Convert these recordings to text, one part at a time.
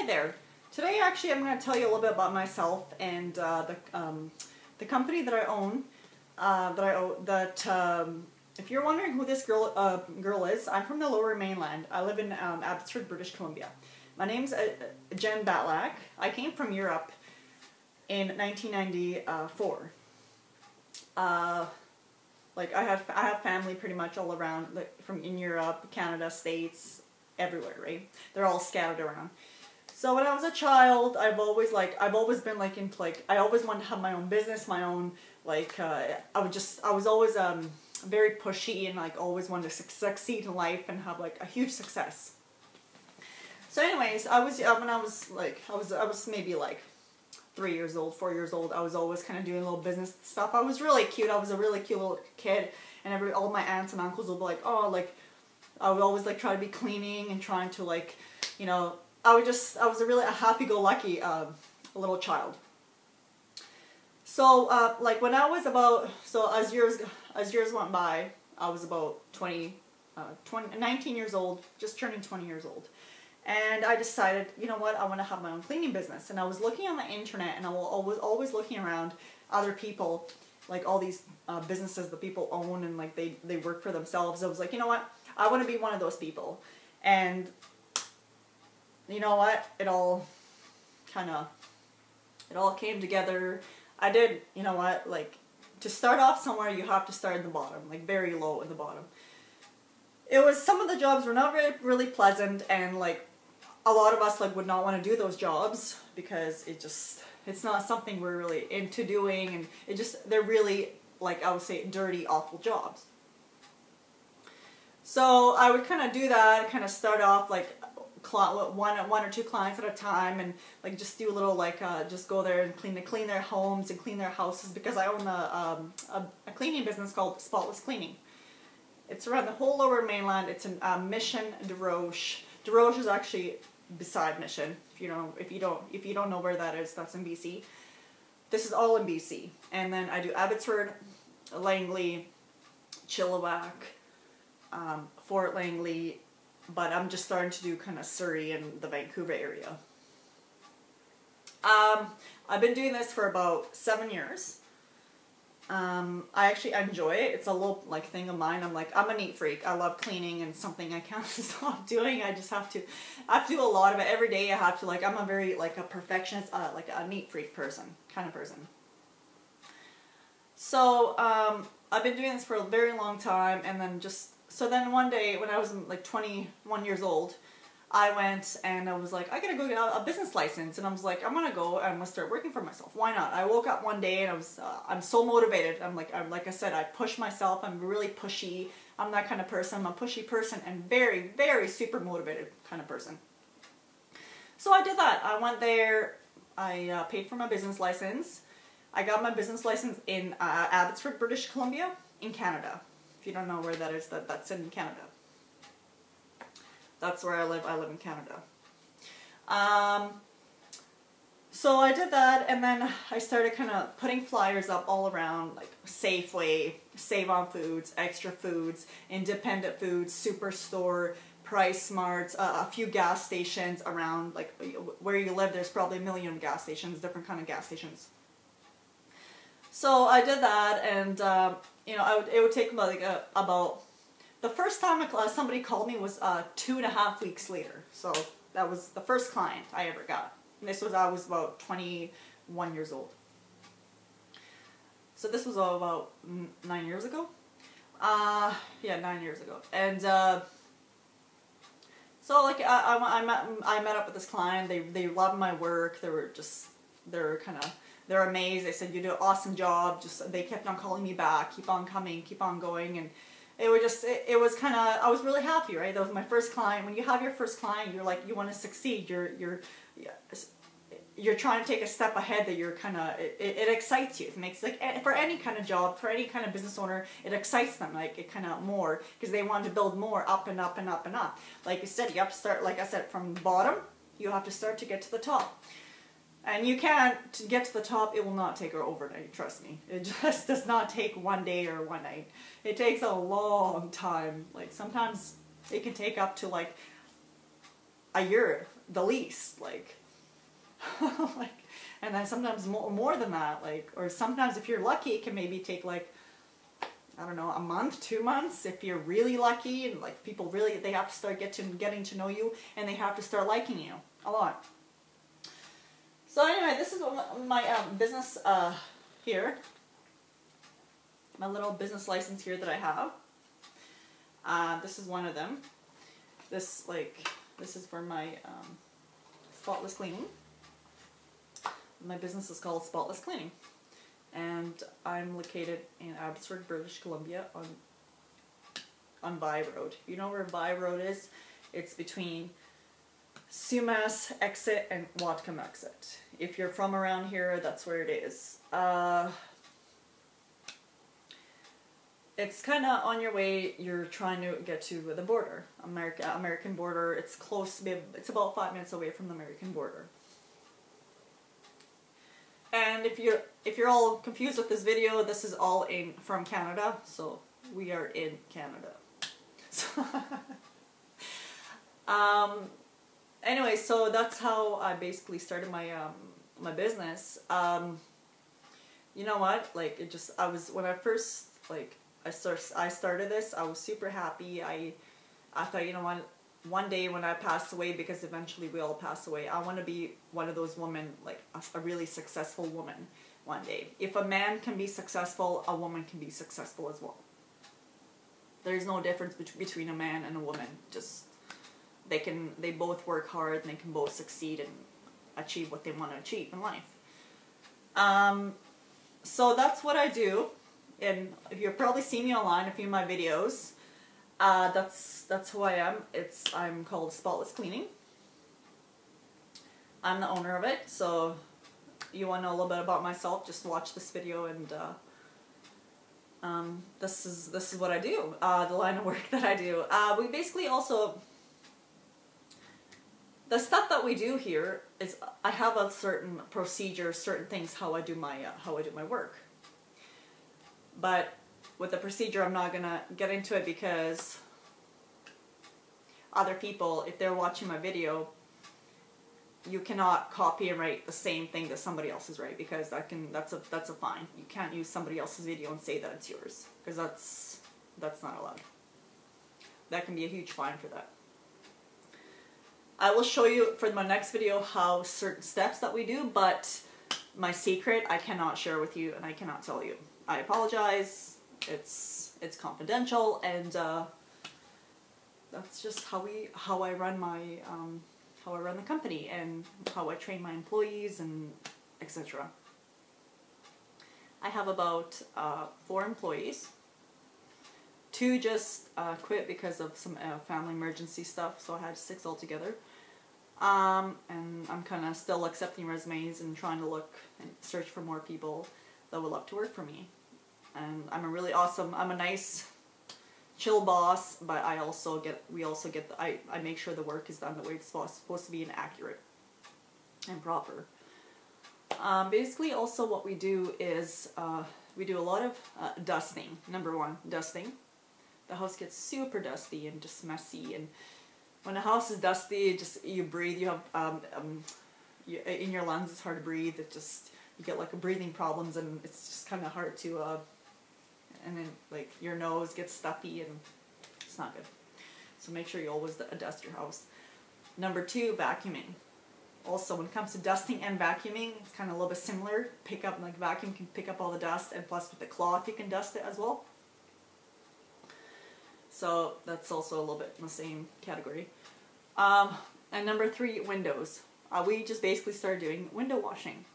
there. Today actually I'm going to tell you a little bit about myself and the company that I own. If you're wondering who this girl is, I'm from the Lower Mainland. I live in Abbotsford, British Columbia. My name's Jen Batlak. I came from Europe in 1994. Like I have family pretty much all around, like from in Europe, Canada, States, everywhere, right? They're all scattered around. So when I was a child, I've always been like into like, I always wanted to have my own business, my own like, I was always very pushy and like always wanted to succeed in life and have like a huge success. So anyways, when I was maybe like 3 years old, 4 years old, I was always kind of doing little business stuff. I was really cute. I was a really cute little kid, and all my aunts and uncles would be like, oh, like, I would always like try to be cleaning and trying to like, you know, I was a really happy-go-lucky little child. So like when I was about, so as years went by, I was about 19 years old, just turning 20 years old. And I decided, you know what, I want to have my own cleaning business. And I was looking on the internet, and I was always looking around other people, like all these businesses that people own and like they work for themselves. I was like, you know what, I want to be one of those people. And you know what, it all came together. I did, you know what, like, to start off somewhere, you have to start at the bottom, like very low at the bottom. Some of the jobs were not really pleasant, and like a lot of us like would not want to do those jobs because it's not something we're really into doing, and they're really, like, I would say, dirty, awful jobs. So I would kind of do that, kind of start off like one or two clients at a time, and like just do a little like just go there and clean their homes and clean their houses, because I own a cleaning business called Spotless Cleaning. It's around the whole Lower Mainland. It's in Mission, Desroches. Desroches is actually beside Mission. If you don't know where that is, that's in BC. This is all in BC. And then I do Abbotsford, Langley, Chilliwack, Fort Langley, but I'm just starting to do kind of Surrey and the Vancouver area. I've been doing this for about 7 years. I actually enjoy it. It's a little like thing of mine. I'm a neat freak. I love cleaning, and something I can't stop doing. I have to do a lot of it every day. I'm a very like a perfectionist, like a neat freak kind of person. So I've been doing this for a very long time, and then so then one day when I was like 21 years old, I went and I was like, I gotta go get a business license, and I was like, I'm gonna go and I'm gonna start working for myself. Why not? I woke up one day and I'm so motivated. I'm like I said, I push myself. I'm really pushy. I'm that kind of person. I'm a pushy person and very, very super motivated kind of person. So I did that. I went there. I paid for my business license. I got my business license in Abbotsford, British Columbia, in Canada. If you don't know where that is, that's in Canada. That's where I live. I live in Canada. So I did that, and then I started kind of putting flyers up all around, like Safeway, Save on Foods, Extra Foods, Independent Foods, Superstore, Price Smarts, a few gas stations around, like where you live. There's probably a million gas stations, different kind of gas stations. So I did that, and you know, it would take like about. The first time somebody called me was 2.5 weeks later. So that was the first client I ever got. And I was about 21 years old. So this was about 9 years ago. Yeah, 9 years ago. And so like I met up with this client. They loved my work. They're amazed. They said, you do an awesome job. They kept on calling me back. Keep on coming. Keep on going. And it was kind of, I was really happy, right? That was my first client. When you have your first client, you're like, you want to succeed. You're trying to take a step ahead. That you're kind of, it excites you. It makes, like, for any kind of job, for any kind of business owner, it excites them, like, it kind of more, because they want to build more, up and up and up and up. Like you said, you have to start, like I said, from the bottom. You have to start to get to the top. And you can't, to get to the top, it will not take her overnight, trust me. It just does not take one day or one night. It takes a long time. Like, sometimes it can take up to like a year the least, like, like, and then sometimes more than that, like, or sometimes if you're lucky, it can maybe take like, I don't know, a month, 2 months, if you're really lucky, and like people really, they have to start getting to know you, and they have to start liking you a lot. So anyway, this is my business here, my little business license here that I have. This is one of them. This is for my Spotless Cleaning. My business is called Spotless Cleaning, and I'm located in Abbotsford, British Columbia, on Vi Road. You know where Vi Road is? It's between Sumas exit and Whatcom exit. If you're from around here, that's where it is. It's kind of on your way. You're trying to get to the border, American border. It's close. It's about 5 minutes away from the American border. And if you're all confused with this video, this is all from Canada. So we are in Canada. So anyway, so that's how I basically started my my business. You know what? Like, it just, when I first, like, I started this, I was super happy. I thought, you know what, one day when I pass away, because eventually we all pass away, I want to be one of those women, like a really successful woman one day. If a man can be successful, a woman can be successful as well. There's no difference between a man and a woman. Just, they both work hard, and they can both succeed and achieve what they want to achieve in life. So that's what I do. And if you've probably seen me online, a few of my videos, that's who I am. I'm called Spotless Cleaning. I'm the owner of it. So you want to know a little bit about myself, just watch this video, and this is what I do. The line of work that I do. We basically also, the stuff that we do here is, I have a certain procedure, certain things how I do my work. But with the procedure, I'm not gonna get into it, because other people, if they're watching my video, you cannot copy and write the same thing that somebody else is right, because that's a fine. You can't use somebody else's video and say that it's yours, because that's not allowed. That can be a huge fine for that. I will show you for my next video how certain steps that we do, but my secret I cannot share with you, and I cannot tell you. I apologize. It's confidential, and that's just how I run the company, and how I train my employees, and etc. I have about 4 employees. 2 just quit because of some family emergency stuff, so I had 6 altogether. And I'm kind of still accepting resumes and trying to look and search for more people that would love to work for me. And I'm a nice, chill boss, but I make sure the work is done the way it's supposed to be, and accurate and proper. Basically, also what we do is we do a lot of dusting. Number 1, dusting. The house gets super dusty and just messy, and when a house is dusty, you breathe. You have in your lungs, it's hard to breathe. You get like breathing problems, and it's just kind of hard to. And then like your nose gets stuffy, and it's not good. So make sure you always dust your house. Number 2, vacuuming. Also, when it comes to dusting and vacuuming, it's kind of a little bit similar. Vacuum can pick up all the dust, and plus with the cloth you can dust it as well. So that's also a little bit in the same category. And number 3, windows. We just basically started doing window washing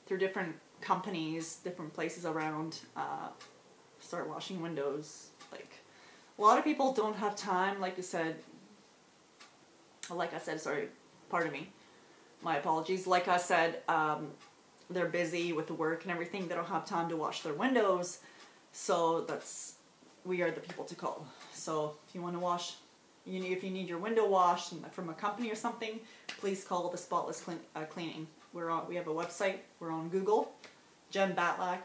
through different companies, different places around. Start washing windows. Like, a lot of people don't have time, like I said, sorry, pardon me, my apologies. Like I said, they're busy with the work and everything. They don't have time to wash their windows. So we are the people to call. So if you want to wash, if you need your window washed from a company or something, please call the Spotless Cleaning. We have a website. We're on Google. Jen Batlack,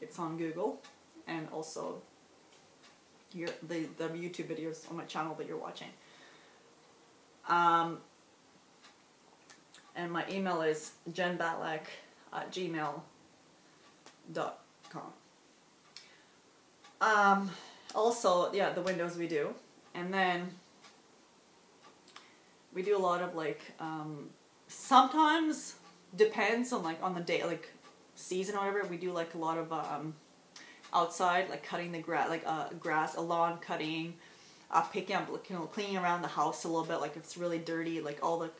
it's on Google, and also the YouTube videos on my channel that you're watching. And my email is jenbatlak@gmail.com. Also, yeah, the windows we do. And then we do a lot of like, sometimes depends on like on the day, like season or whatever, we do like a lot of outside, like cutting the grass, like grass, a lawn cutting, picking up, cleaning around the house a little bit, like if it's really dirty, like all the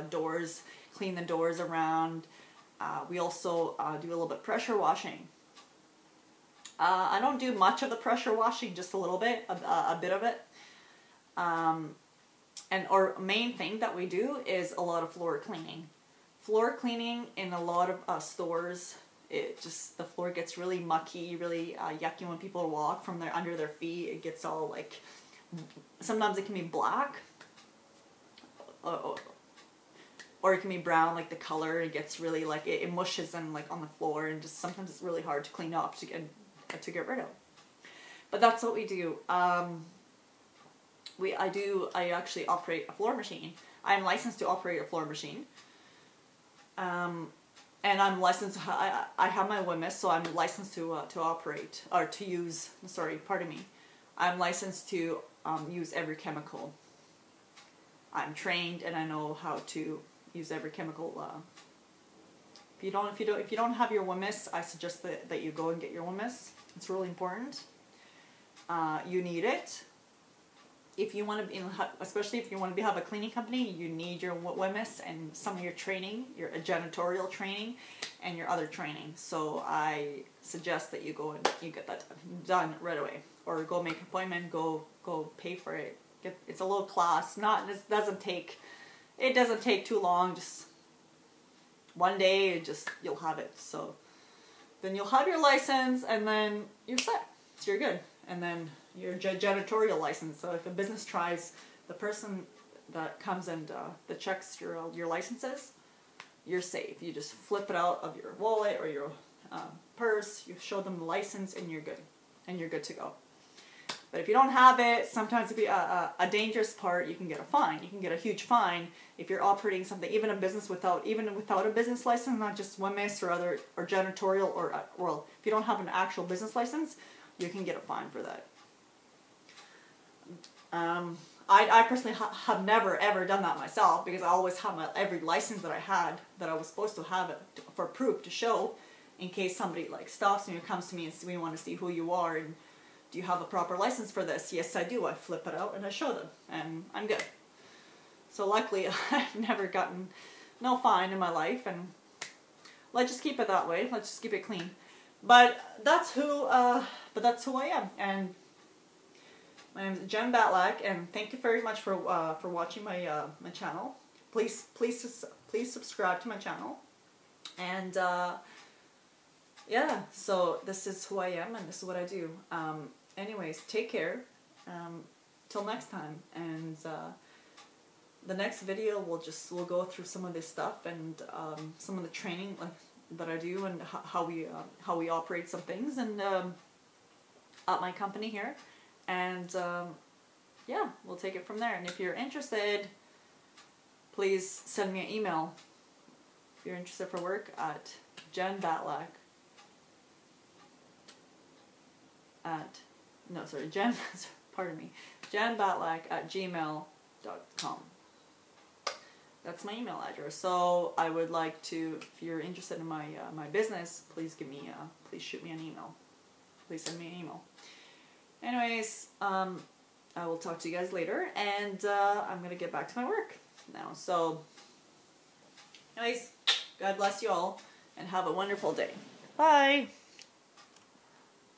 doors, clean the doors around. We also do a little bit pressure washing. I don't do much of the pressure washing, just a little bit, a bit of it. And our main thing that we do is a lot of floor cleaning. Floor cleaning in a lot of stores, the floor gets really mucky, really yucky when people walk from under their feet. It gets all like, sometimes it can be black, or it can be brown, like the color. It gets really like, it mushes and like on the floor, and just sometimes it's really hard to clean up to get rid of. But that's what we do. I actually operate a floor machine. I'm licensed to operate a floor machine. And I'm licensed, I have my WMIS, so I'm licensed to operate, or to use, sorry, pardon me. I'm licensed to use every chemical. I'm trained and I know how to use every chemical. If you don't have your WMIS, I suggest that you go and get your WMIS. It's really important. You need it. If you want to, especially if you want to have a cleaning company, you need your WMIS and some of your training, your janitorial training, and your other training. So I suggest that you go and you get that done right away, or go make an appointment, go pay for it. It's a little class. It doesn't take too long. Just one day, you'll have it. So then you'll have your license, and then you're set. So you're good. And then your janitorial license. So if a business tries, the person that comes and that checks your licenses, you're safe. You just flip it out of your wallet or your purse. You show them the license, and you're good. And you're good to go. But if you don't have it, sometimes it'd be a dangerous part. You can get a fine. You can get a huge fine if you're operating something, even a business without a business license, not just WMIS or janitorial or well, if you don't have an actual business license, you can get a fine for that. I personally have never ever done that myself, because I always have every license that I had, that I was supposed to have it for proof to show, in case somebody like stops me or comes to me and we want to see who you are and do you have a proper license for this? Yes, I do. I flip it out and I show them, and I'm good. So luckily, I've never gotten no fine in my life, and let's just keep it that way. Let's just keep it clean. But that's who I am, and my name is Jen Batlak, and thank you very much for watching my my channel. Please subscribe to my channel, and yeah. So this is who I am, and this is what I do. Anyways, take care. Till next time, and the next video we'll go through some of this stuff and some of the training that I do, and how we operate some things, and at my company here, and yeah, we'll take it from there. And if you're interested, please send me an email. If you're interested for work, at Jen Batlak jenbatlak@gmail.com. That's my email address. So I would like to, if you're interested in my my business, please shoot me an email. Please send me an email. Anyways, I will talk to you guys later, and I'm gonna get back to my work now. So, anyways, God bless you all, and have a wonderful day. Bye.